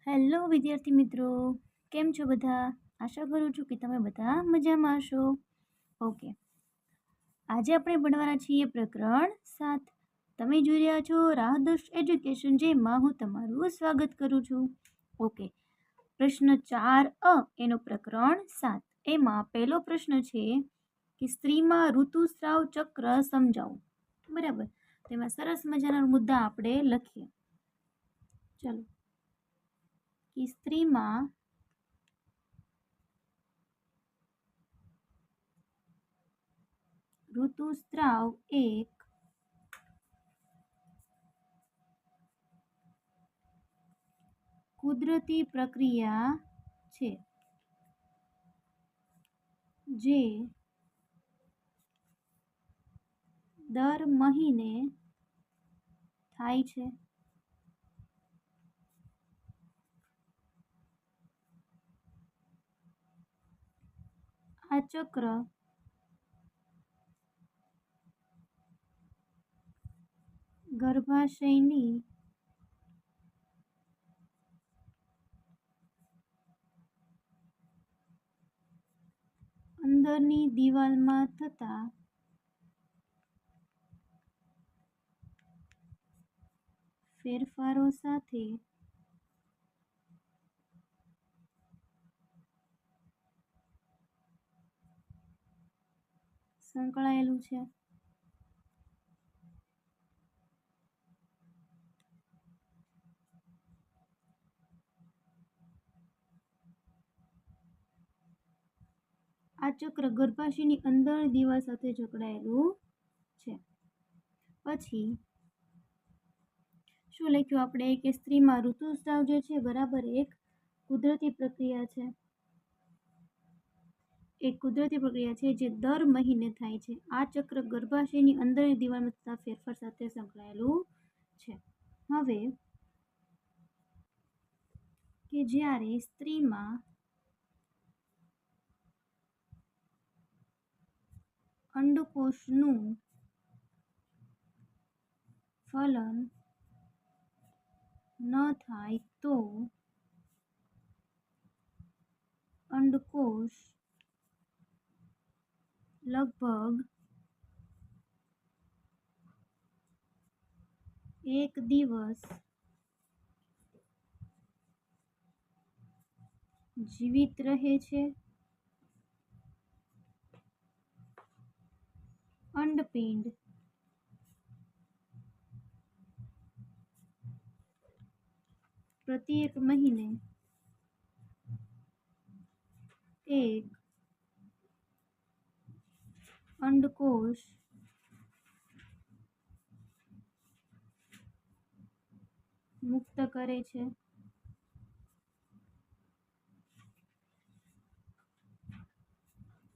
Hello વિદ્યાર્થી મિત્રો, કેમ છો બધા? આશા કરું છું કે તમે બધા મજામાં હશો. ઓકે, આજે આપણે ભણવાના છીએ પ્રકરણ 7. તમે જોઈ રહ્યા છો રાહદર્શ એજ્યુકેશન, જેમાં હું તમારું સ્વાગત કરું છું. ઓકે, પ્રશ્ન 4 એનો પ્રકરણ 7. એમાં પહેલો પ્રશ્ન છે કે સ્ત્રીમાં ઋતુસ્રાવ ચક્ર સમજાવો. બરાબર, તેમાં સરસ મજાના મુદ્દા આપણે લખીએ. ચાલો, કે સ્ત્રીમાં ઋતુસ્રાવ એક કુદરતી પ્રક્રિયા છે જે દર મહિને થાય છે. આ ચક્ર ગર્ભાશયની અંદરની દિવાલમાં થતા ફેરફારો સાથે સંકળાયેલું છે. આ ચક્ર ગર્ભાશયની અંદર દિવાલ સાથે જોડાયેલું છે. પછી શું લખ્યું આપણે કે સ્ત્રીમાં ઋતુસ્રાવ જે છે બરાબર એક કુદરતી પ્રક્રિયા છે. એક કુદરતી પ્રક્રિયા છે જે દર મહિને થાય છે. આ ચક્ર ગર્ભાશયની અંદરની દિવાલમાં થતા ફેરફાર સાથે સંકળાયેલું છે. હવે કે જ્યારે સ્ત્રીમાં અંડકોષનું ફલન ન થાય તો અંડકોષ લગભગ 1 દિવસ જીવિત રહે છે. અંડપિંડ પ્રત્યેક મહિને એક અંડકોષ મુક્ત કરે છે.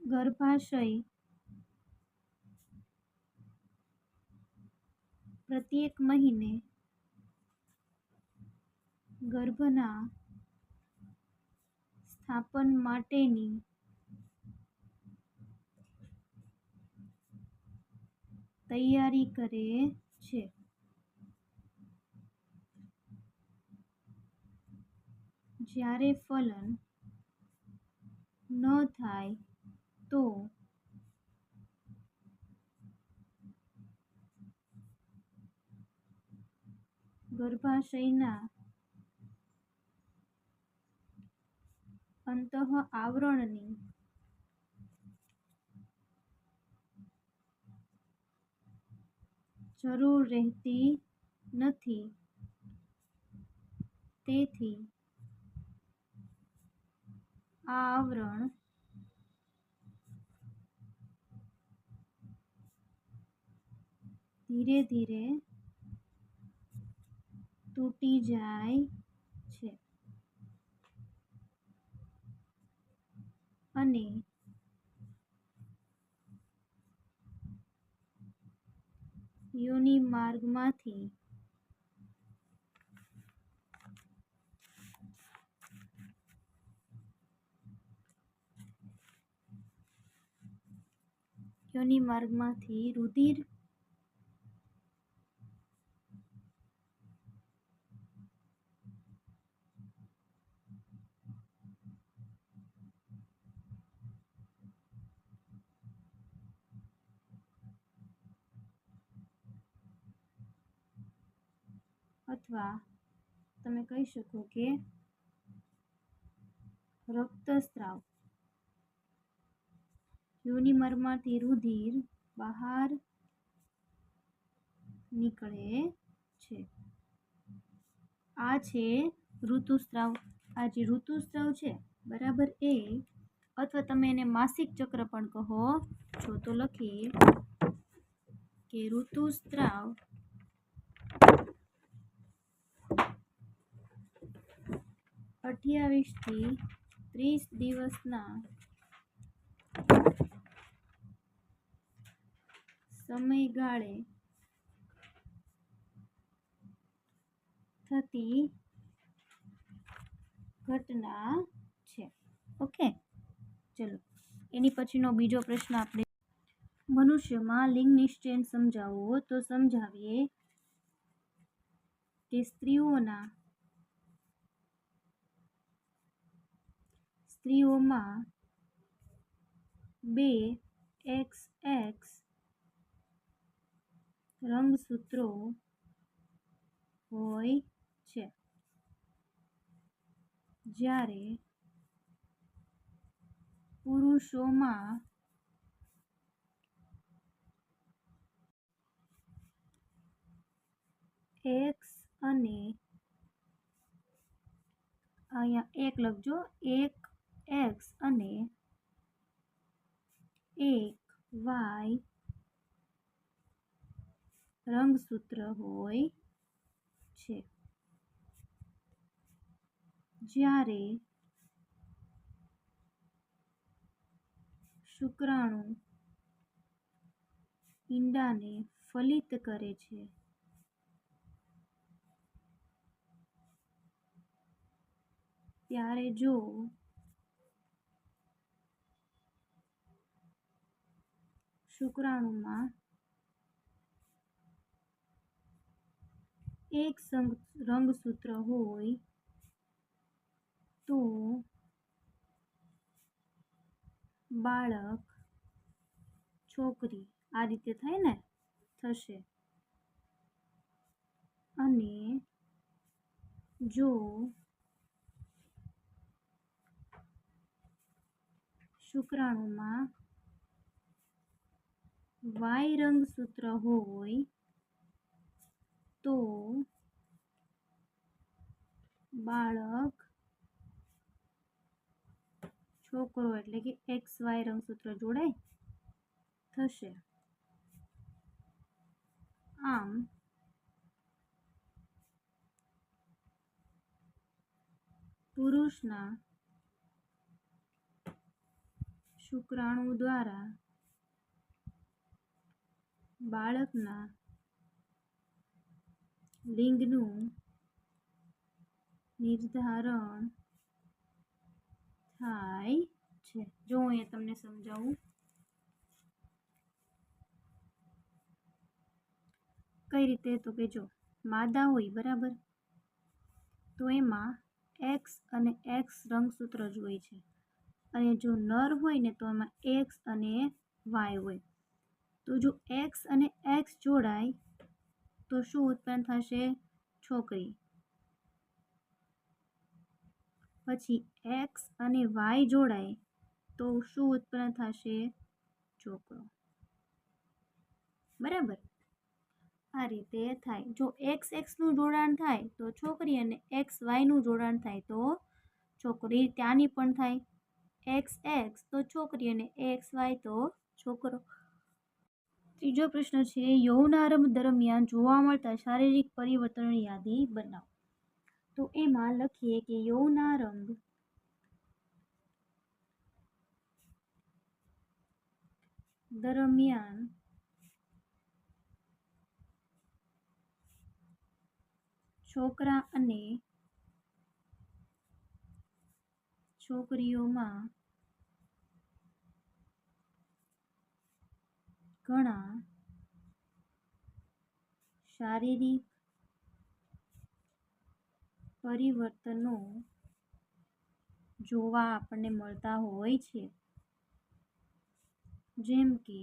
ગર્ભાશય પ્રત્યેક મહિને ગર્ભના સ્થાપન માટેની તૈયારી કરે છે. જ્યારે ફલન ન થાય તો ગર્ભાશયના અંતઃ આવરણની જરૂર રહેતી નથી. તેથી આ આવરણ ધીરે ધીરે તૂટી જાય છે અને યોનિ માર્ગમાંથી રુધિર અથવા તમે કહી શકો કે રક્તસ્રાવ. યોનિમાર્ગમાંથી રુધિર બહાર નીકળે છે. આ છે ઋતુસ્રાવ. આ જે ઋતુસ્રાવ છે બરાબર એ, અથવા તમે એને માસિક ચક્ર પણ કહો છો, તો લખીએ કે ઋતુસ્રાવ 28 થી 30 દિવસના સમયગાળે થતી ઘટના છે. ઓકે, ચલો એની પછીનો બીજો પ્રશ્ન આપણે મનુષ્યમાં લિંગ નિશ્ચયન સમજાવો. તો સમજાવીએ કે સ્ત્રીઓમાં 2 XX રંગસૂત્રો હોય છે, જ્યારે પુરુષોમાં X અને અહીંયા 1 લખજો, 1 X અને 1 Y રંગસૂત્ર હોય છે. જ્યારે શુક્રાણુ ઈંડાને ફલિત કરે છે, ત્યારે જો શુક્રાણુમાં એક રંગસૂત્ર હોય તો બાળક છોકરી આ રીતે થાય ને થશે. અને જો શુક્રાણુમાં Y રંગસૂત્ર હોય તો બાળક છોકરો એટલે કે XY રંગસૂત્ર જોડે થશે. આમ પુરુષના શુક્રાણુ દ્વારા બાળકના લિંગનું નિર્ધારણ થાય છે. જો અહીંયા તમને સમજાવું કઈ રીતે, તો કે જો માદા હોય બરાબર, તો એમાં X અને X રંગસૂત્ર જ હોય છે, અને જો નર હોય ને તો એમાં X અને Y હોય. તો જો X અને X જોડાય તો શું ઉત્પન્ન થશે? છોકરી. પછી X અને Y જોડાય તો શું ઉત્પન્ન થશે? છોકરો. બરાબર, આ રીતે થાય. જો XX નું જોડાણ થાય તો છોકરી અને XY નું જોડાણ થાય તો છોકરી. ત્યાંની પણ થાય XX તો છોકરી અને XY તો છોકરો. ત્રીજો પ્રશ્ન છે, યૌનારંભ દરમિયાન જોવા મળતા શારીરિક પરિવર્તનની યાદી બનાવો. તો એમાં લખીએ કે યૌનારંભ દરમિયાન છોકરા અને છોકરીઓમાં ઘણા શારીરિક પરિવર્તનો જોવા આપણને મળતા હોય છે, જેમ કે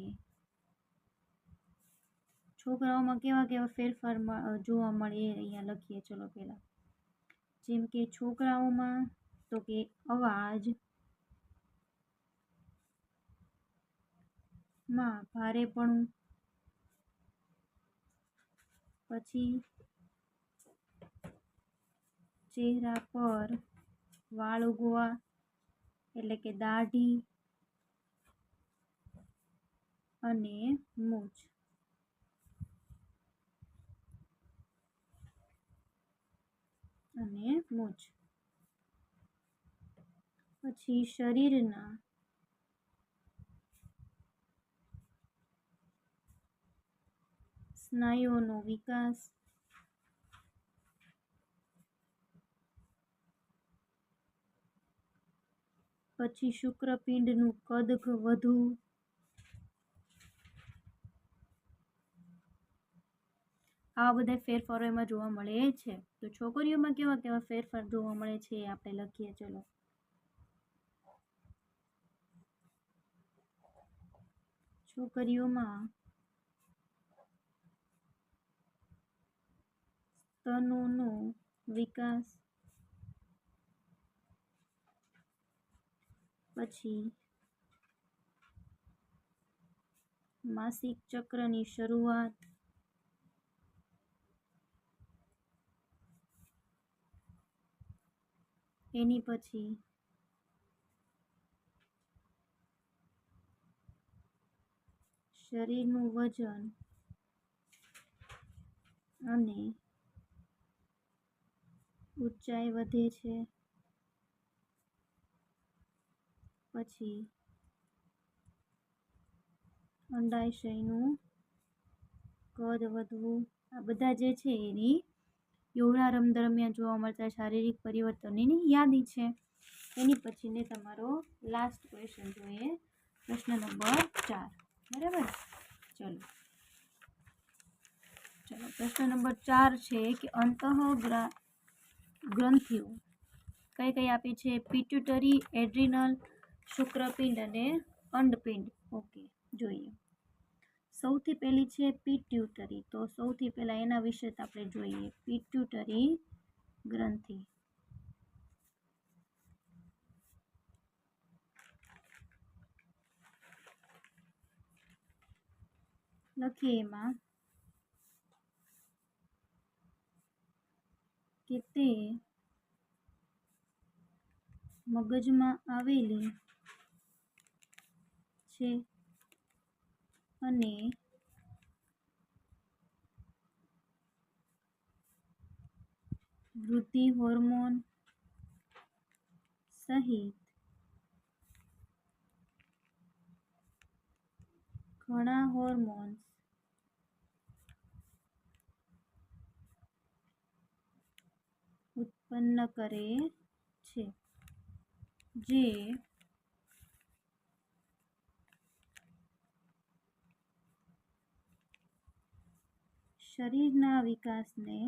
છોકરાઓમાં કેવા કેવા ફેરફાર જોવા મળે એ અહીંયા લખીએ. ચલો પહેલાં, જેમ કે છોકરાઓમાં તો કે અવાજ માં ભારેપણું, પછી ચહેરા પર વાળ ઉગવા એટલે કે દાઢી અને મૂછ. પછી શરીરના સ્નાયુઓનો વિકાસ, પછી શુક્રપિંડનું કદ વધવું, આવા બધા ફેરફારો એમાં જોવા મળે છે. તો છોકરીઓમાં કેવા કેવા ફેરફાર જોવા મળે છે એ આપણે લખીએ. ચલો, છોકરીઓમાં સ્તનોનો વિકાસ, પછી માસિક ચક્રની શરૂઆત, એની પછી શરીરનું વજન અને ઊંચાઈ વધે છે. પછી અંડાશયનું કદ વધવું. આ બધા જે છે એની યૌવનારંભ દરમિયાન જોવા મળતા શારીરિક પરિવર્તનની યાદી છે. એની પછીને તમારો લાસ્ટ ક્વેશ્ચન જોઈએ, પ્રશ્ન નંબર 4. બરાબર, ચલો પ્રશ્ન નંબર 4 છે કે ગ્રંથિઓ કઈ કઈ આપી છે? પિટ્યુટરી, એડ્રિનલ, શુક્રપિંડ અને અંડપિંડ. ઓકે, જોઈએ. સૌથી પહેલી છે પિટ્યુટરી. તો સૌથી પહેલા એના વિશે આપણે જોઈએ. પિટ્યુટરી ગ્રંથિ. લખીએ એમાં કે તે મગજમાં આવેલી છે અને વૃદ્ધિ હોર્મોન સહિત ઘણા હોર્મોન્સ ઉત્પન્ન કરે છે, જે શરીરના વિકાસને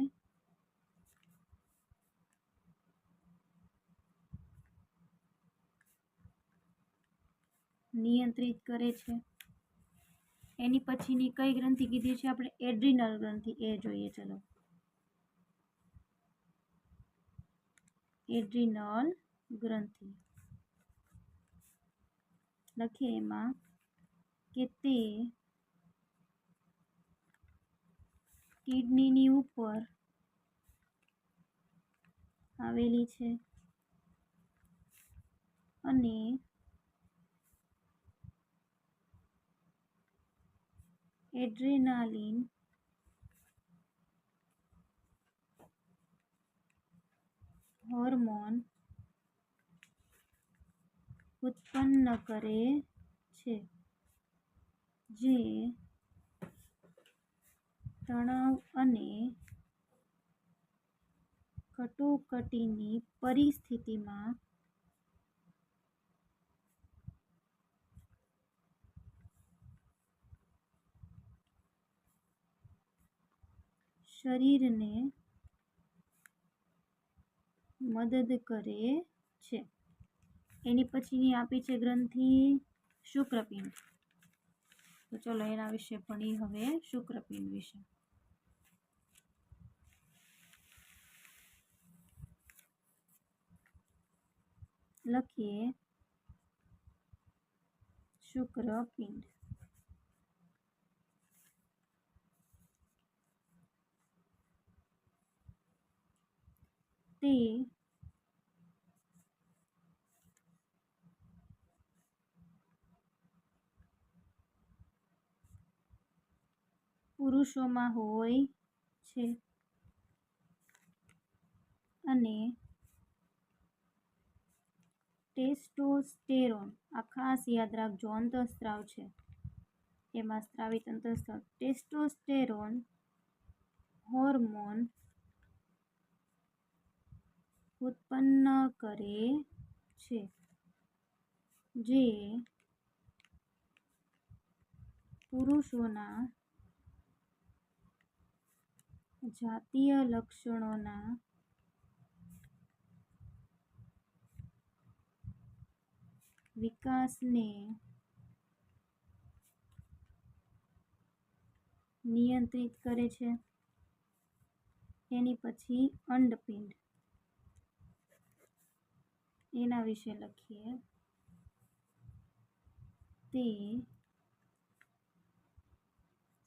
નિયંત્રિત કરે છે. એની પછીની કઈ ગ્રંથિ કીધી છે આપણે? એડ્રિનલ ગ્રંથિ. એ જોઈએ. ચલો, એડ્રિનલ ગ્રંથિ લખીએ એમાં કે તે કિડનીની ઉપર આવેલી છે અને એડ્રેનાલિન હોર્મોન ઉત્પન્ન કરે છે, જે તણાવ અને કટોકટીની પરિસ્થિતિમાં શરીરને મદદ કરે છે. એની પછીની આપી છે ગ્રંથિ શુક્રપિંડ. તો ચલો એના વિશે ભણીએ હવે શુક્રપિંડ વિશે. લખીએ શુક્રપિંડ. તે પુરુષોમાં હોય છે અને ટેસ્ટોસ્ટેરોન, આ ખાસ યાદ રાખજો, અંતઃસ્ત્રાવ છે, એમાં સ્ત્રાવિત અંતઃસ્ત્રાવ, ટેસ્ટોસ્ટેરોન હોર્મોન ઉત્પન્ન કરે છે, જે પુરુષોના જાતીય લક્ષણોના વિકાસને નિયંત્રિત કરે છે. એની પછી અંડપિંડ, એના વિશે લખીએ. તે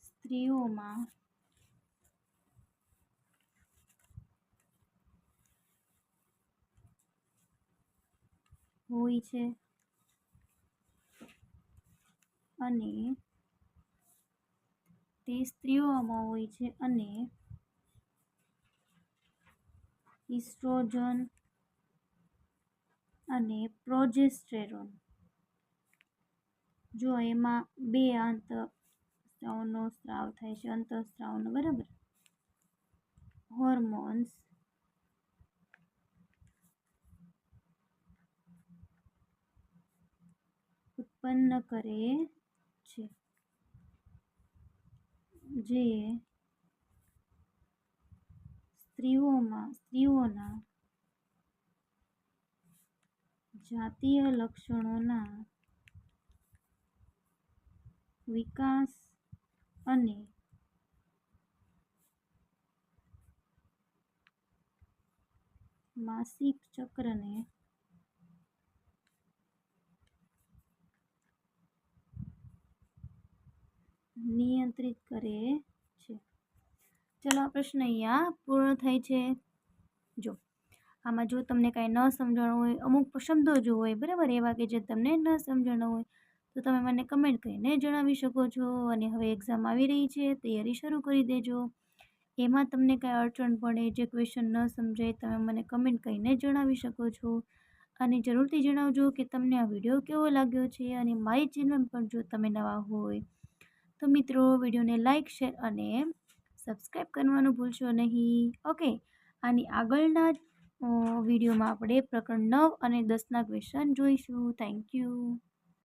સ્ત્રીઓમાં હોય છે અને ઇસ્ટ્રોજન અને પ્રોજેસ્ટેરોન, જો એમાં બે અંતઃસ્ત્રાવનો સ્ત્રાવ થાય છે, અંતઃસ્ત્રાવનો, બરાબર, હોર્મોન્સ ઉત્પન્ન કરે છે, જે સ્ત્રીઓના જાતીય લક્ષણોના વિકાસ અને માસિક ચક્રને નિયંત્રિત કરે છે. ચલો આ પ્રશ્ન અહીંયા પૂર્ણ થાય છે. જો આમાં જો તમને કાંઈ ન સમજાણું હોય, અમુક શબ્દો જો હોય, બરાબર, એવા કે જે તમને ન સમજાણું હોય, તો તમે મને કમેન્ટ કરીને જણાવી શકો છો. અને હવે એક્ઝામ આવી રહી છે, તૈયારી શરૂ કરી દેજો. એમાં તમને કાંઈ અડચણ પડે, જે ક્વેશ્ચન ન સમજાય, તમે મને કમેન્ટ કરીને જણાવી શકો છો. અને જરૂરથી જણાવજો કે તમને આ વિડીયો કેવો લાગ્યો છે. અને મારી ચેનલ પર જો તમે નવા હોય તો મિત્રો વિડીયોને લાઇક, શેર અને સબસ્ક્રાઈબ કરવાનું ભૂલશો નહીં. ઓકે, આની આગળના વિડીયોમાં આપણે પ્રકરણ 9 અને 10ના ક્વેશ્ચન જોઈશું. Thank you.